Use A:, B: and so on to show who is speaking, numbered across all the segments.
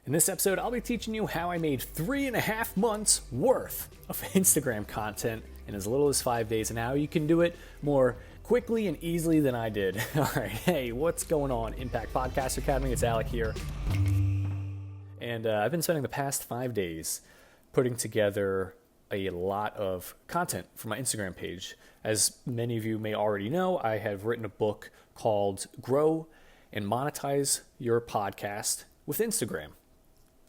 A: In this episode, I'll be teaching you how I made 3.5 months worth of Instagram content in as little as 5 days and how you can do it more quickly and easily than I did. All right, hey, what's going on? Impact Podcast Academy, it's Alec here. And I've been spending the past 5 days putting together a lot of content for my Instagram page. As many of you may already know, I have written a book called Grow and Monetize Your Podcast with Instagram.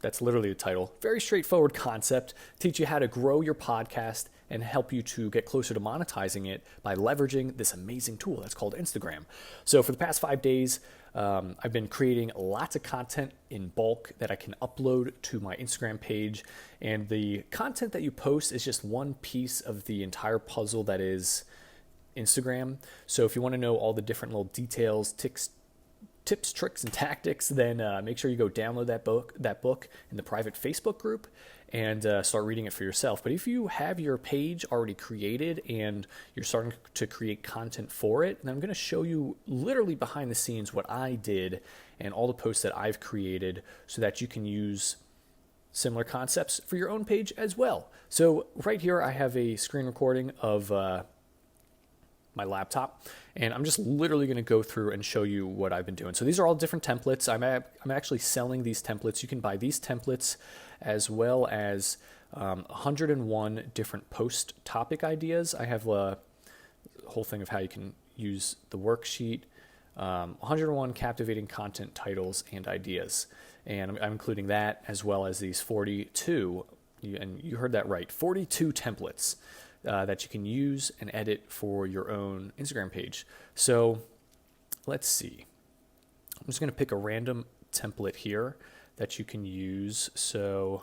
A: That's literally the title. Very straightforward concept. Teach you how to grow your podcast and help you to get closer to monetizing it by leveraging this amazing tool that's called Instagram. So for the past 5 days, I've been creating lots of content in bulk that I can upload to my Instagram page. And the content that you post is just one piece of the entire puzzle that is Instagram. So if you want to know all the different little details, tips, tricks, and tactics, then make sure you go download that book in the private Facebook group and start reading it for yourself. But if you have your page already created and you're starting to create content for it, then I'm going to show you literally behind the scenes what I did and all the posts that I've created so that you can use similar concepts for your own page as well. So right here I have a screen recording of my laptop, and I'm just literally going to go through and show you what I've been doing. So these are all different templates. I'm actually selling these templates. You can buy these templates as well as 101 different post topic ideas. I have a whole thing of how you can use the worksheet, 101 captivating content titles and ideas. And I'm including that as well as these 42, and you heard that right, 42 templates that you can use and edit for your own Instagram page. So let's see. I'm just going to pick a random template here that you can use. So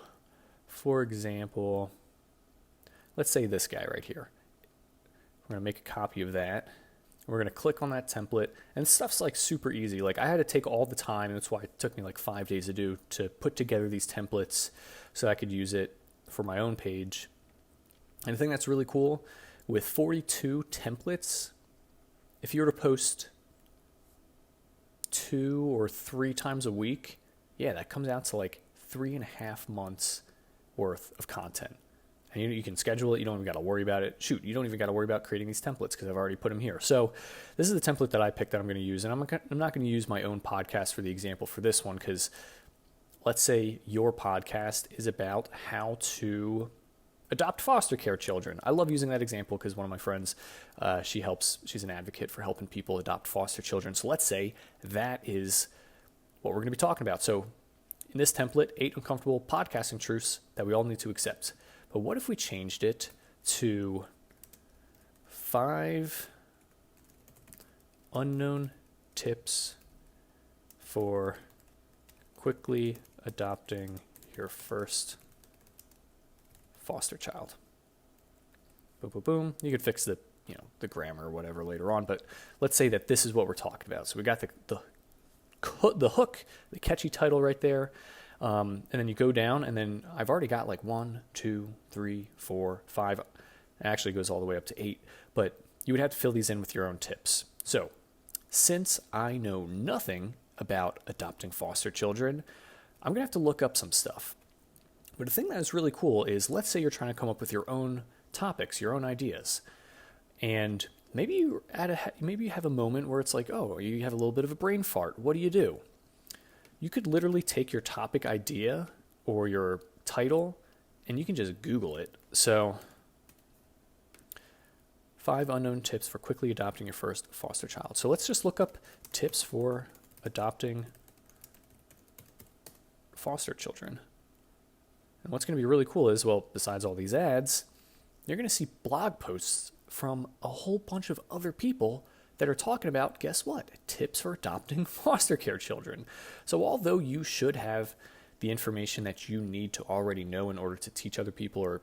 A: for example, let's say this guy right here. We're going to make a copy of that. We're going to click on that template, and stuff's like super easy. Like I had to take all the time, and that's why it took me like 5 days to do, to put together these templates so I could use it for my own page. And the thing that's really cool, with 42 templates, if you were to post 2 or 3 times a week, yeah, that comes out to like 3.5 months worth of content. And you can schedule it. You don't even got to worry about it. Shoot, you don't even got to worry about creating these templates because I've already put them here. So this is the template that I picked that I'm going to use. And I'm not going to use my own podcast for the example for this one, because let's say your podcast is about how to adopt foster care children. I love using that example because one of my friends, she's an advocate for helping people adopt foster children. So let's say that is what we're going to be talking about. So in this template, 8 uncomfortable podcasting truths that we all need to accept. But what if we changed it to 5 unknown tips for quickly adopting your first foster child. Boom, boom, boom. You could fix the grammar or whatever later on, but let's say that this is what we're talking about. So we got the hook, the catchy title right there, and then you go down, and then I've already got like 1, 2, 3, 4, 5. It actually goes all the way up to 8, but you would have to fill these in with your own tips. So since I know nothing about adopting foster children, I'm gonna have to look up some stuff. But the thing that is really cool is, let's say you're trying to come up with your own topics, your own ideas, and maybe you have a moment where it's like, oh, you have a little bit of a brain fart. What do? You could literally take your topic idea or your title, and you can just Google it. So 5 unknown tips for quickly adopting your first foster child. So let's just look up tips for adopting foster children. And what's going to be really cool is, well, besides all these ads, you're going to see blog posts from a whole bunch of other people that are talking about, guess what? Tips for adopting foster care children. So although you should have the information that you need to already know in order to teach other people or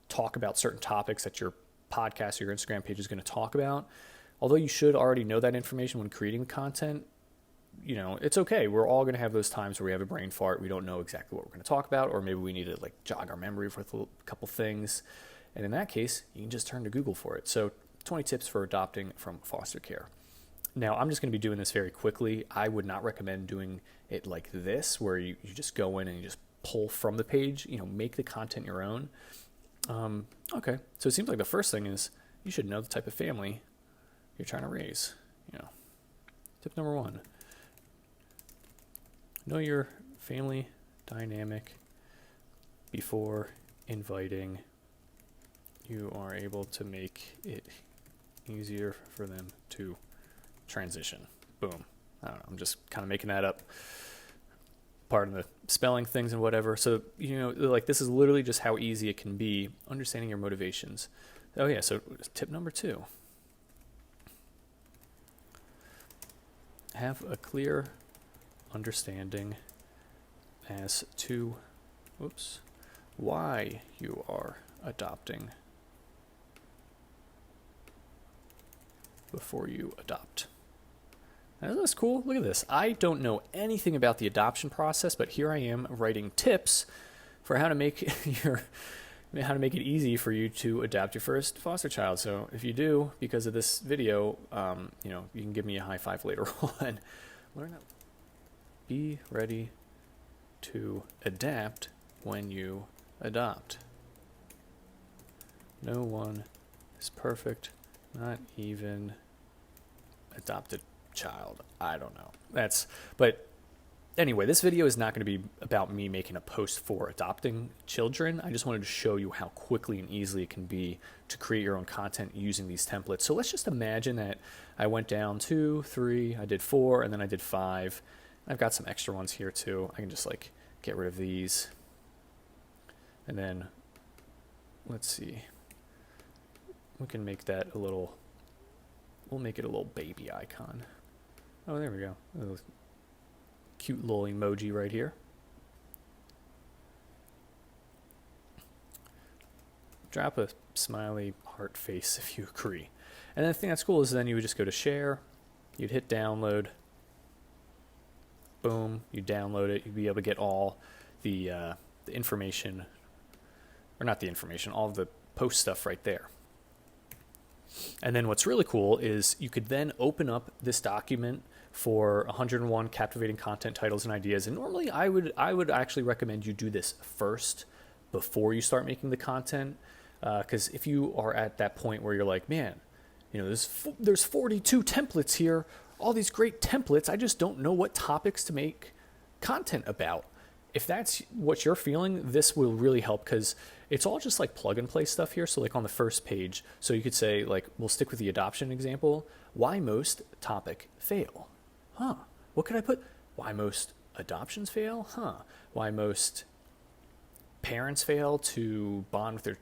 A: talk about certain topics that your podcast or your Instagram page is going to talk about, although you should already know that information when creating content, it's okay. We're all going to have those times where we have a brain fart. We don't know exactly what we're going to talk about, or maybe we need to jog our memory for a couple things. And in that case, you can just turn to Google for it. So 20 tips for adopting from foster care. Now, I'm just going to be doing this very quickly. I would not recommend doing it like this, where you just go in and you just pull from the page, make the content your own. Okay, so it seems like the first thing is you should know the type of family you're trying to raise. Tip number 1, know your family dynamic before inviting. You are able to make it easier for them to transition. Boom. I don't know, I'm just kind of making that up. Part of the spelling things and whatever. So, like this is literally just how easy it can be, understanding your motivations. Oh yeah, so tip number 2. Have a clear understanding as to why you are adopting before you adopt. Now, that's cool. Look at this. I don't know anything about the adoption process, but here I am writing tips for how to make it easy for you to adopt your first foster child. So if you do, because of this video, you can give me a high five later on. Learn that. Be ready to adapt when you adopt. No one is perfect, not even adopted child. I don't know. But anyway, this video is not going to be about me making a post for adopting children. I just wanted to show you how quickly and easily it can be to create your own content using these templates. So let's just imagine that I went down 2, 3, I did 4, and then I did 5. I've got some extra ones here too. I can just get rid of these. And then let's see. We can make that we'll make it a little baby icon. Oh, there we go. A little cute little emoji right here. Drop a smiley heart face if you agree. And the thing that's cool is then you would just go to share, you'd hit download, boom, you download it, you'd be able to get all the information, or not the information, all of the post stuff right there. And then what's really cool is you could then open up this document for 101 captivating content titles and ideas. And normally I would actually recommend you do this first before you start making the content. Because if you are at that point where you're like, man, there's 42 templates here, all these great templates, I just don't know what topics to make content about. If that's what you're feeling, this will really help, because it's all just plug and play stuff here. So on the first page, so you could say we'll stick with the adoption example. Why most topic fail? What could I put? Why most adoptions fail? Why most parents fail to bond with their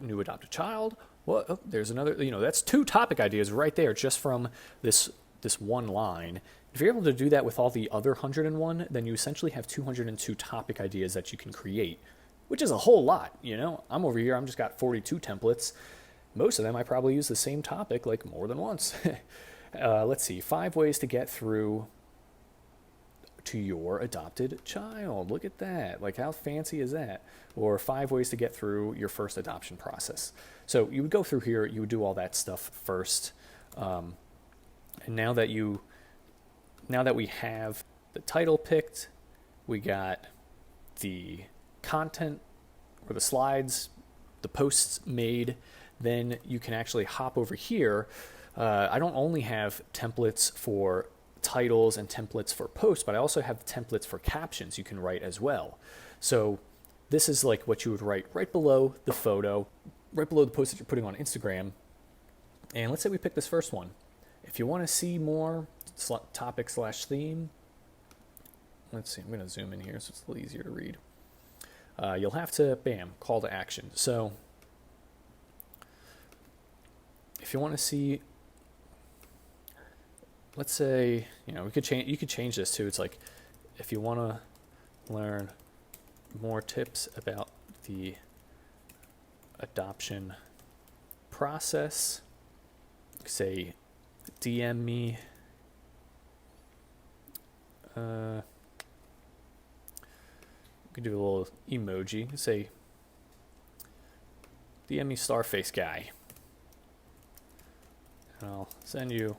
A: new adopted child? Well, oh, there's another, that's 2 topic ideas right there just from this one line. If you're able to do that with all the other 101, then you essentially have 202 topic ideas that you can create, which is a whole lot. I'm over here, I'm just got 42 templates. Most of them I probably use the same topic more than once. Let's see, 5 ways to get through to your adopted child. Look at that. How fancy is that? Or 5 ways to get through your first adoption process. So you would go through here, you would do all that stuff first. And now that we have the title picked, we got the content or the slides, the posts made, then you can actually hop over here. I don't only have templates for titles and templates for posts, but I also have templates for captions you can write as well. So this is what you would write right below the photo, right below the post that you're putting on Instagram. And let's say we pick this first one. If you want to see more topic/theme, let's see, I'm going to zoom in here so it's a little easier to read. You'll have to, call to action. So if you want to see, let's say, you could change this too. It's if you want to learn more tips about the adoption process, say, DM me. You could do a little emoji. Say, DM me Starface guy. And I'll send you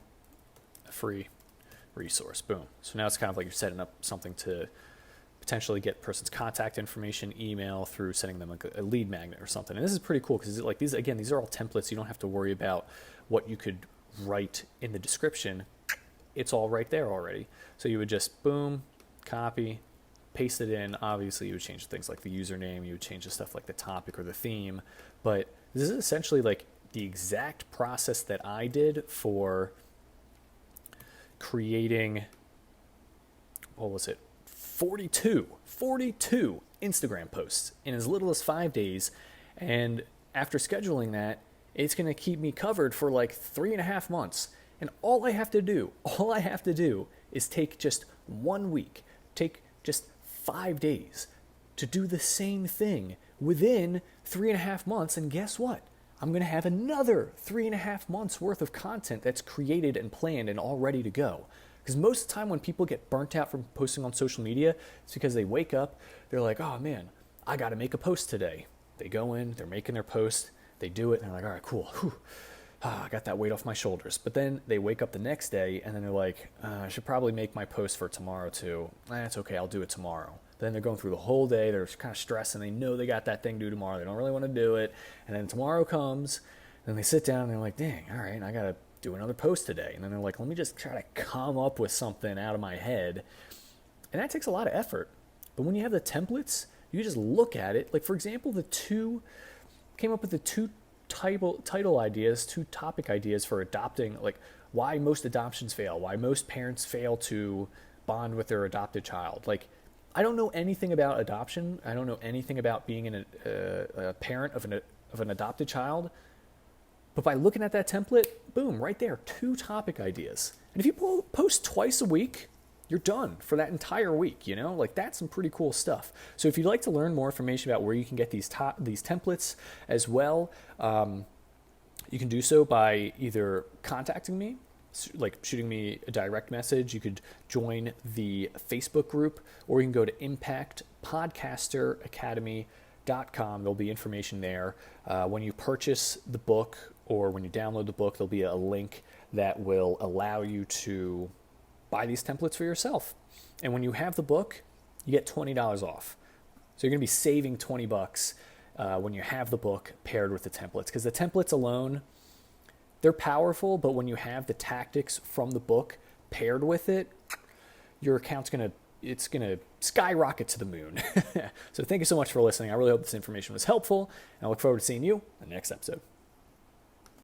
A: a free resource. Boom. So now it's kind of like you're setting up something to potentially get person's contact information, email, through sending them like a lead magnet or something. And this is pretty cool because like these are all templates. You don't have to worry about what you could write in the description. It's all right there already. So you would just boom, copy, paste it in. Obviously you would change things like the username, you would change the stuff like the topic or the theme, but this is essentially like the exact process that I did for creating, what was it, 42 Instagram posts in as little as 5 days. And after scheduling that, it's going to keep me covered for like 3.5 months. And all I have to do is take just 1 week, take just 5 days to do the same thing within 3.5 months. And guess what? I'm going to have another 3.5 months worth of content that's created and planned and all ready to go. Because most of the time when people get burnt out from posting on social media, it's because they wake up, they're like, oh man, I got to make a post today. They go in, they're making their post, they do it, and they're like, all right, cool. I got that weight off my shoulders. But then they wake up the next day and then they're like, I should probably make my post for tomorrow too. It's okay, I'll do it tomorrow. Then they're going through the whole day, they're kind of stressed and they know they got that thing due tomorrow. They don't really want to do it. And then tomorrow comes, and they sit down and they're like, dang, all right, I got to do another post today. And then they're like, let me just try to come up with something out of my head. And that takes a lot of effort. But when you have the templates, you just look at it. Like, for example, came up with the two title ideas, 2 topic ideas for adopting, like why most adoptions fail, why most parents fail to bond with their adopted child. Like, I don't know anything about adoption. I don't know anything about being a parent of an adopted child. But by looking at that template, boom, right there, 2 topic ideas. And if you post twice a week, you're done for that entire week, Like, that's some pretty cool stuff. So if you'd like to learn more information about where you can get these templates as well, you can do so by either contacting me, like shooting me a direct message. You could join the Facebook group, or you can go to impactpodcasteracademy.com. There'll be information there. When you purchase the book or when you download the book, there'll be a link that will allow you to buy these templates for yourself. And when you have the book, you get $20 off. So you're going to be saving $20 when you have the book paired with the templates. Because the templates alone, they're powerful, but when you have the tactics from the book paired with it, your account's going to skyrocket to the moon. So thank you so much for listening. I really hope this information was helpful, and I look forward to seeing you in the next episode.